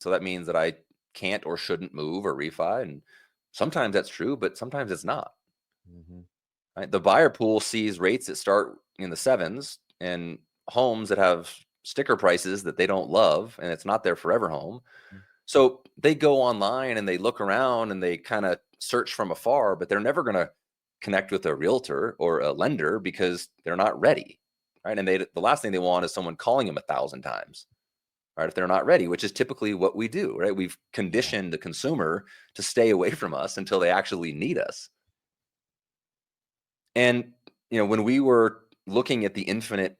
So that means that I can't or shouldn't move or refi. And sometimes that's true, but sometimes it's not. Mhm. Right? The buyer pool sees rates that start in the sevens and homes that have sticker prices that they don't love, and it's not their forever home. Mm. So they go online and they look around and they kind of search from afar, but they're never going to connect with a realtor or a lender because they're not ready. Right. And the last thing they want is someone calling them 1,000 times. Right. If they're not ready, which is typically what we do. Right. We've Yeah. conditioned the consumer to stay away from us until they actually need us. And, when we were looking at the infinite,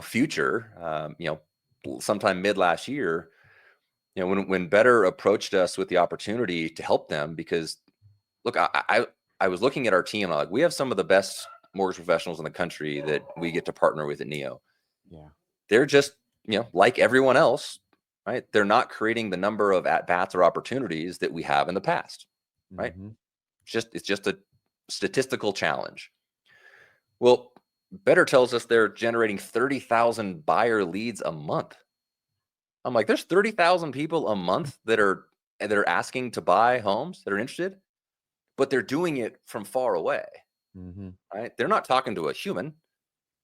future, sometime mid last year, when Better approached us with the opportunity to help them, because look, I was looking at our team. I'm like, we have some of the best mortgage professionals in the country that we get to partner with at Neo. Yeah. They're just, like everyone else, right? They're not creating the number of at bats or opportunities that we have in the past, right? Mhm. It's just a statistical challenge. Well, Better tells us they're generating 30,000 buyer leads a month. I'm like, there's 30,000 people a month that are asking to buy homes, that are interested, but they're doing it from far away, Mhm. right? They're not talking to a human,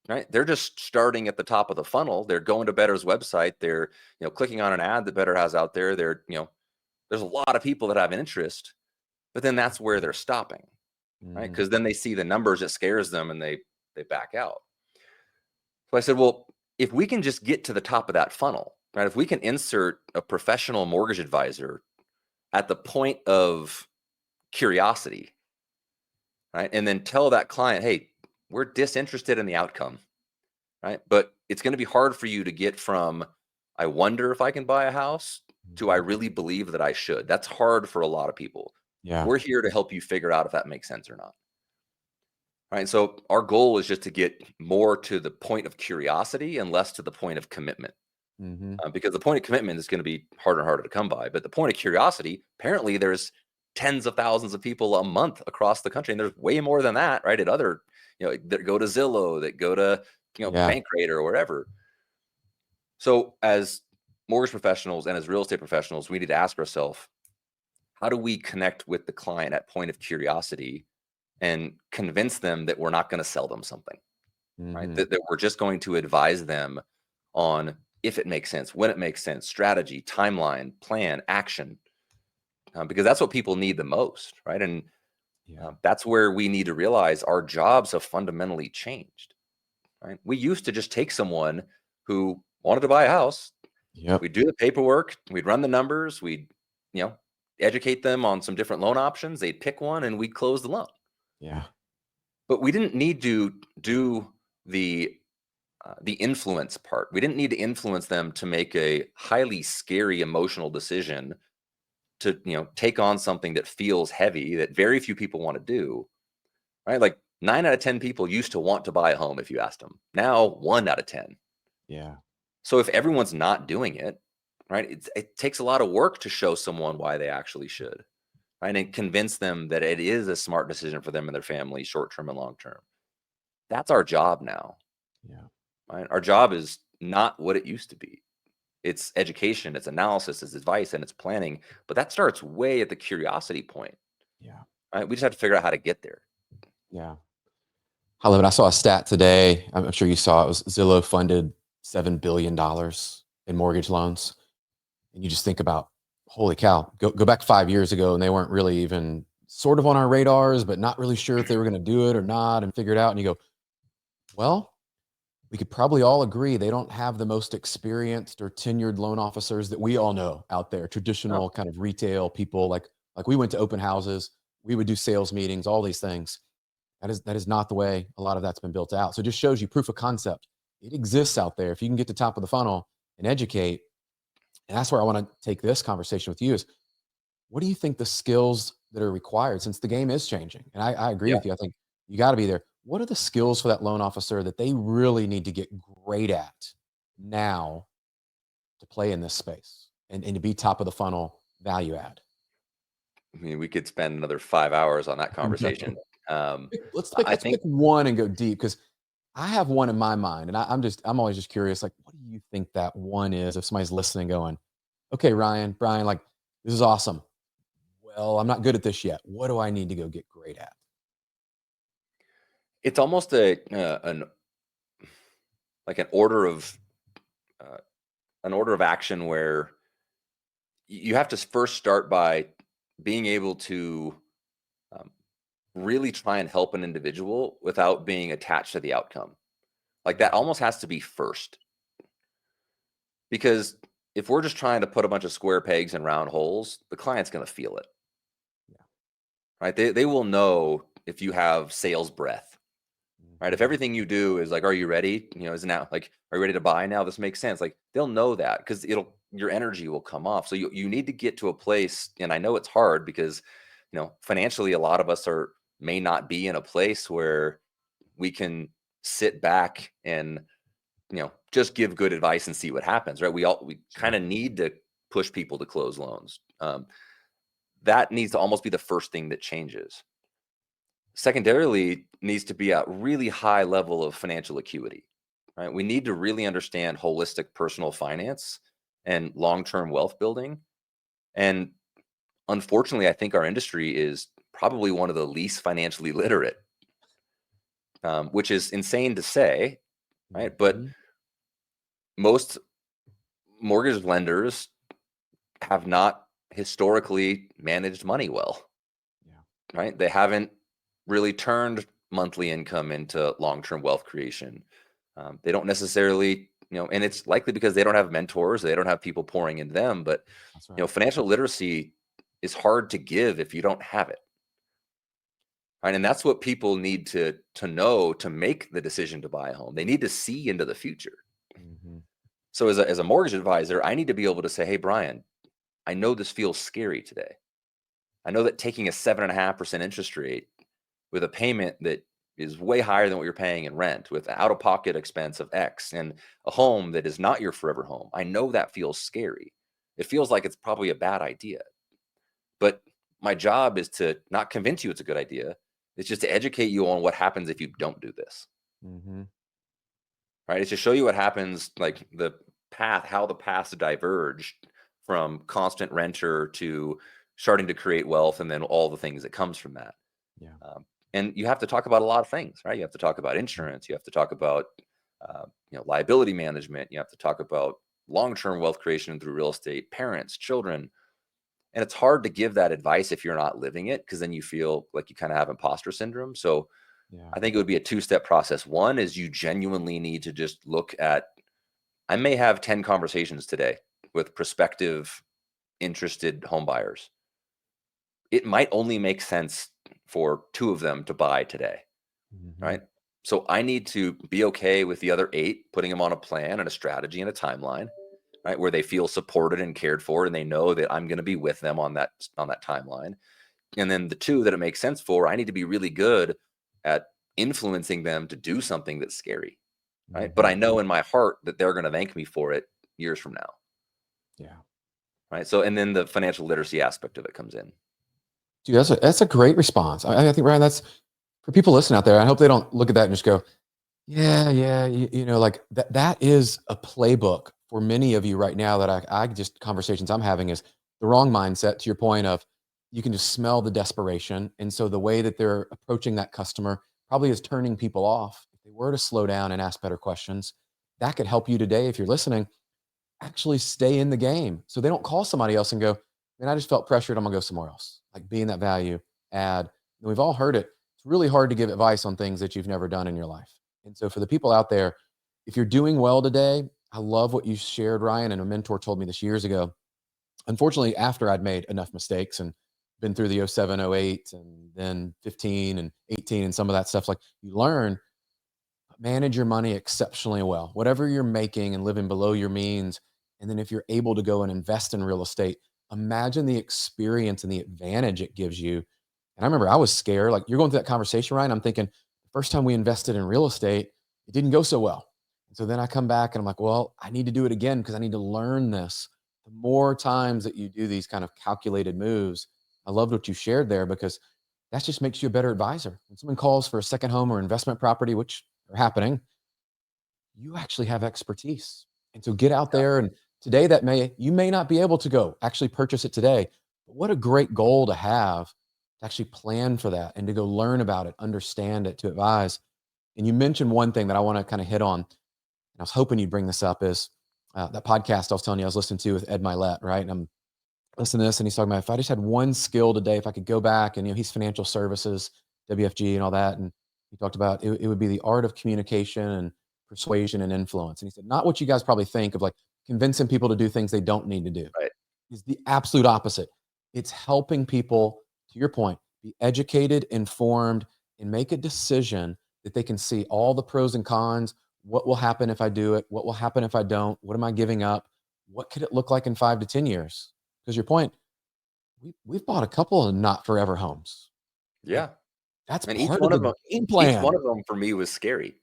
right? They're just starting at the top of the funnel. They're going to Better's website. They're, clicking on an ad that Better has out there. There's a lot of people that have an interest, but then that's where they're stopping, right? Mhm. Because then they see the numbers, it scares them, and they back out. So I said, well, if we can just get to the top of that funnel, right? If we can insert a professional mortgage advisor at the point of curiosity, right? And then tell that client, hey, we're disinterested in the outcome, right? But it's going to be hard for you to get from, I wonder if I can buy a house, to I Mhm. really believe that I should. That's hard for a lot of people. Yeah. We're here to help you figure out if that makes sense or not. Right. So our goal is just to get more to the point of curiosity and less to the point of commitment. Mhm. Because the point of commitment is going to be harder and harder to come by. But the point of curiosity, apparently, there's tens of thousands of people a month across the country, and there's way more than that, right? At other, that go to Zillow, that go to, Yeah. Bankrate or wherever. So as mortgage professionals and as real estate professionals, we need to ask ourselves, how do we connect with the client at point of curiosity and convince them that we're not going to sell them something, right? Mhm. That we're just going to advise them on if it makes sense, when it makes sense, strategy, timeline, plan, action, because that's what people need the most, right? And Yeah. that's where we need to realize our jobs have fundamentally changed, right? We used to just take someone who wanted to buy a house, Yep. we'd do the paperwork, we'd run the numbers, we'd, you know, educate them on some different loan options, they'd pick one, and we'd close the loan. Yeah. But we didn't need to do the influence part. We didn't need to influence them to make a highly scary emotional decision to, take on something that feels heavy that very few people want to do, right? Like 9 out of 10 people used to want to buy a home if you asked them. Now 1 out of 10. Yeah. So if everyone's not doing it, right, it takes a lot of work to show someone why they actually should, right? And convince them that it is a smart decision for them and their family, short term and long term. That's our job now, Yeah. right? Our job is not what it used to be. It's education, it's analysis, it's advice, and it's planning. But that starts way at the curiosity point, Yeah. right? We just have to figure out how to get there. Yeah. I love it. I saw a stat today. I'm sure you saw it. Was Zillow funded $7 billion in mortgage loans, and you just think about, holy cow! Go back 5 years ago, and they weren't really even sort of on our radars, but not really sure if they were going to do it or not, and figure it out. And you go, well, we could probably all agree they don't have the most experienced or tenured loan officers that we all know out there. No. Traditional kind of retail people, like we went to open houses, we would do sales meetings, all these things. That is not the way a lot of that's been built out. So it just shows you proof of concept. It exists out there. If you can get to top of the funnel and educate, and that's where I want to take this conversation with you is, what do you think the skills that are required since the game is changing? And I agree Yeah. with you. I think you got to be there. What are the skills for that loan officer that they really need to get great at now to play in this space and to be top of the funnel value add? I mean, we could spend another 5 hours on that No. conversation. Um, Let's pick I let's think, pick one and go deep because I have one in my mind, and I'm always just curious, like, what do you think that one is? If somebody's listening, going, okay, Ryan, Brian, like, this is awesome. Well, I'm not good at this yet. What do I need to go get great at? It's almost a an like uh, an order of action where you have to first start by being able to um, really try and help an individual without being attached to the outcome. Like that almost has to be first, because if we're just trying to put a bunch of square pegs in round holes, the client's going to feel it, Yeah. right? They will know if you have sales breath, right? If Mhm. everything you do is like, are you ready? Is now like, are you ready to buy now? This makes sense. Like they'll know that because your energy will come off. So you need to get to a place, and I know it's hard because, financially, a lot of us may not be in a place where we can sit back and, just give good advice and see what happens, right? We kind Sure. of need to push people to close loans. That needs to almost be the first thing that changes. Secondarily, needs to be a really high level of financial acuity, right? We need to really understand holistic personal finance and long-term wealth building. And unfortunately, I think our industry is probably one of the least financially literate, which is insane to say, right? But Mhm. most mortgage lenders have not historically managed money well, Yeah. right? They haven't really turned monthly income into long-term wealth creation. They don't necessarily, and it's likely because they don't have mentors, they don't have people pouring into them. But That's right. financial literacy is hard to give if you don't have it, right? And that's what people need to know to make the decision to buy a home. They need to see into the future. Mhm. So as a mortgage advisor, I need to be able to say, hey, Brian, I know this feels scary today. I know that taking a 7.5% interest rate with a payment that is way higher than what you're paying in rent, with an out-of-pocket expense of X, and a home that is not your forever home. I know that feels scary. It feels like it's probably a bad idea. But my job is to not convince you it's a good idea. It's just to educate you on what happens if you don't do this. Mhm. Right? It's to show you what happens, like how the paths diverge from constant renter to starting to create wealth, and then all the things that comes from that. Yeah. Um, and you have to talk about a lot of things, right? You have to talk about Mm. insurance. You have to talk about liability management. You have to talk about long-term wealth creation through real estate, parents, children. And it's hard to give that advice if you're not living it, because then you feel like you kind of have imposter syndrome. So Yeah. I think it would be a two-step process. One is you genuinely need to just look at, I may have 10 conversations today with prospective interested home buyers. It might only make sense for two of them to buy today, Mhm. right? So I need to be okay with the other eight, putting them on a plan and a strategy and a timeline, right? Where they feel supported and cared for, and they know that I'm going to be with them on that timeline. And then the two that it makes sense for, I need to be really good at influencing them to do something that's scary, right? But I Mhm. know in my heart that they're going to thank me for it years from now, Yeah. right? So, and then the financial literacy aspect of it comes in. Dude, that's a great response. I think, Ryan, that's for people listening out there. I hope they don't look at that and just go, yeah, yeah, like that is a playbook for many of you right now that I just conversations I'm having is the wrong mindset to your point of you can just smell the desperation. And so the way that they're approaching that customer probably is turning people off. If they were to slow down and ask better questions, that could help you today if you're listening actually stay in the game. So they don't call somebody else and go, man, I just felt pressured. I'm gonna go somewhere else. Like being that value add. And we've all heard it. It's really hard to give advice on things that you've never done in your life. And so for the people out there, if you're doing well today, I love what you shared, Ryan. And a mentor told me this years ago. Unfortunately, after I'd made enough mistakes and been through the '07, '08, and then 15 and 18 and some of that stuff, like you learn manage your money exceptionally well. Whatever you're making and living below your means, and then if you're able to go and invest in real estate, imagine the experience and the advantage it gives you. And I remember I was scared. Like you're going through that conversation, Ryan. I'm thinking the first time we invested in real estate, it didn't go so well. And so then I come back and I'm like, well, I need to do it again because I need to learn this. The more times that you do these kind of calculated moves, I loved what you shared there because that just makes you a better advisor. When someone calls for a second home or investment property, which are happening, you actually have expertise. And so get out there and today you may not be able to go actually purchase it today, but what a great goal to have to actually plan for that and to go learn about it, understand it, to advise. And you mentioned one thing that I want to kind of hit on, and I was hoping you'd bring this up, is that podcast I was telling you I was listening to with Ed Milet, right? And I'm listening to this, and he's talking about, if I just had one skill today, if I could go back, and he's financial services, WFG, and all that, and he talked about it would be the art of communication and persuasion and influence. And he said, not what you guys probably think of, like convincing people to do things they don't need to do. Right. Is the absolute opposite. It's helping people, to your point, be educated, informed, and make a decision that they can see all the pros and cons. What will happen if I do it? What will happen if I don't? What am I giving up? What could it look like in 5 to 10 years? Because your point, we've bought a couple of not forever homes. Like, Yeah. that's And each part of one of the them, game each plan. one of them for me was scary.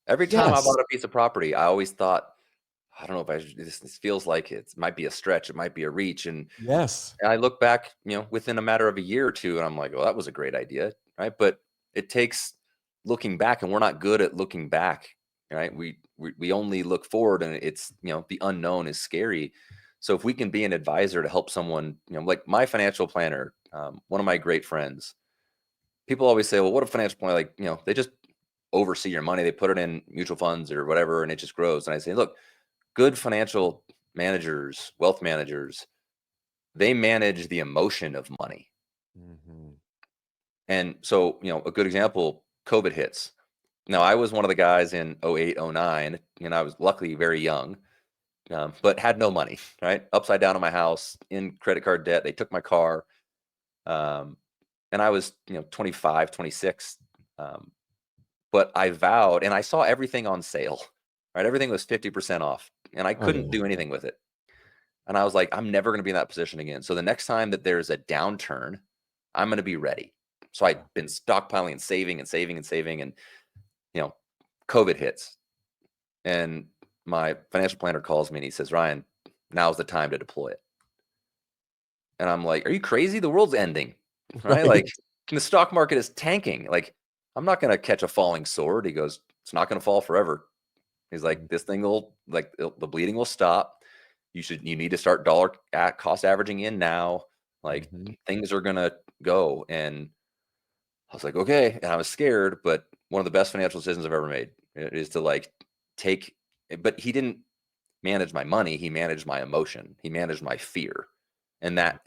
Every time I Yes. bought a piece of property, I always thought, I don't know if this feels like it might be a stretch, it might be a reach. Yes. And I look back, within a matter of a year or two, and I'm like, well, that was a great idea, right? But it takes looking back, and we're not good at looking back, right? We only look forward, and it's the unknown is scary. So if we can be an advisor to help someone, like my financial planner, one of my great friends, people always say, well, what a financial planner, like they just oversee your money, they put it in mutual funds or whatever, and it just grows. And I say, look, good financial managers, wealth managers, they manage the emotion of money. Mhm. And so, a good example, COVID hits. Now, I was one of the guys in 08, 09, and I was luckily very young, but had no money, right? Upside down in my house, in credit card debt. They took my car. Um, and I was, 25, 26. Um, but I vowed, and I saw everything on sale, right? Everything was 50% off, and I Oh, couldn't yeah. do anything with it. And I was like, I'm never going to be in that position again. So the next time that there's a downturn, I'm going to be ready. So I'd Yeah. been stockpiling and saving and saving and saving. And, you know, COVID hits. And my financial planner calls me and he says, Ryan, now's the time to deploy it. And I'm like, are you crazy? The world's ending, right? Right. Like the stock market is tanking. Like, I'm not going to catch a falling sword. He goes, it's not going to fall forever. He's like, this thing will, like, the bleeding will stop. You need to start dollar at cost averaging in now. Like, Mhm. things are going to go. And I was like, okay. And I was scared, but one of the best financial decisions I've ever made is to like take, but he didn't manage my money. He managed my emotion. He managed my fear. And that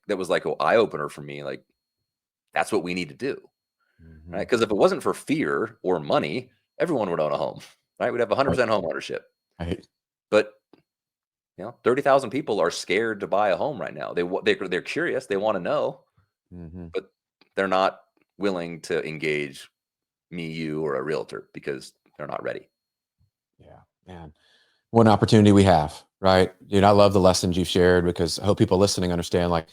was like an eye opener for me. Like, that's what we need to do. Right. Mhm. Because if it wasn't for fear or money, everyone would own a home, right? We'd have Right. 100% home ownership. Right. But 30,000 people are scared to buy a home right now. They're curious, they want to know, Mhm. but they're not willing to engage me, you, or a realtor because they're not ready. Yeah, man. What an opportunity we have, right? Dude, I love the lessons you've shared, because I hope people listening understand, like,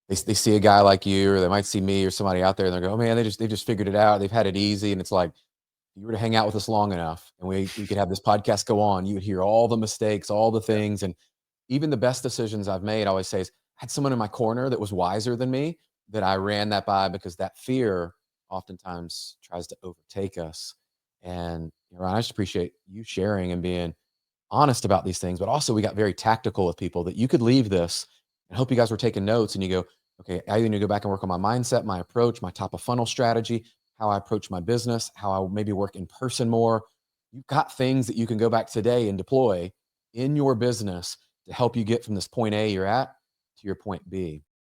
they see a guy like you, or they might see me or somebody out there, and they go, "Oh man, they just figured it out. They've had it easy." And it's like, if you were to hang out with us long enough, and we could have this podcast go on, you would hear all the mistakes, all the Yeah. things, and even the best decisions I've made. I always say is, I had someone in my corner that was wiser than me, that I ran that by, because that fear oftentimes tries to overtake us. And Ron, I just appreciate you sharing and being honest about these things, but also we got very tactical with people, that you could leave this, and hope you guys were taking notes, and you go, okay, I either need to go back and work on my mindset, my approach, my top of funnel strategy, how I approach my business, how I maybe work in person more. You've got things that you can go back today and deploy in your business to help you get from this point A you're at to your point B.